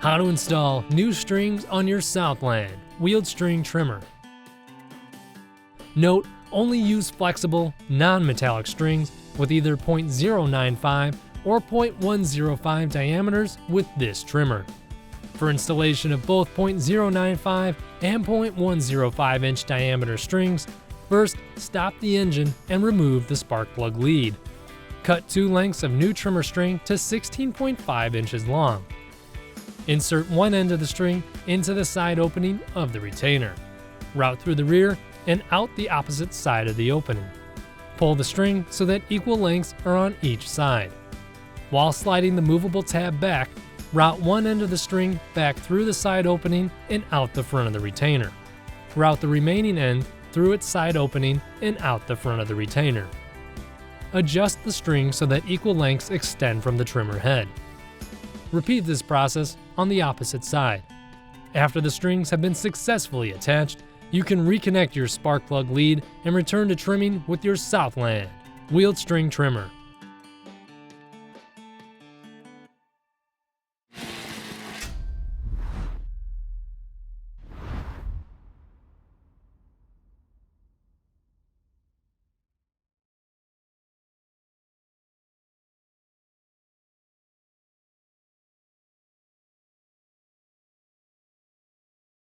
How to install new strings on your Southland wheeled string trimmer. Note, only use flexible, non-metallic strings with either .095 or .105 diameters with this trimmer. For installation of both .095 and .105 inch diameter strings, first stop the engine and remove the spark plug lead. Cut 2 lengths of new trimmer string to 16.5 inches long. Insert one end of the string into the side opening of the retainer. Route through the rear and out the opposite side of the opening. Pull the string so that equal lengths are on each side. While sliding the movable tab back, route one end of the string back through the side opening and out the front of the retainer. Route the remaining end through its side opening and out the front of the retainer. Adjust the string so that equal lengths extend from the trimmer head. Repeat this process on the opposite side. After the strings have been successfully attached, you can reconnect your spark plug lead and return to trimming with your Southland wheeled string trimmer.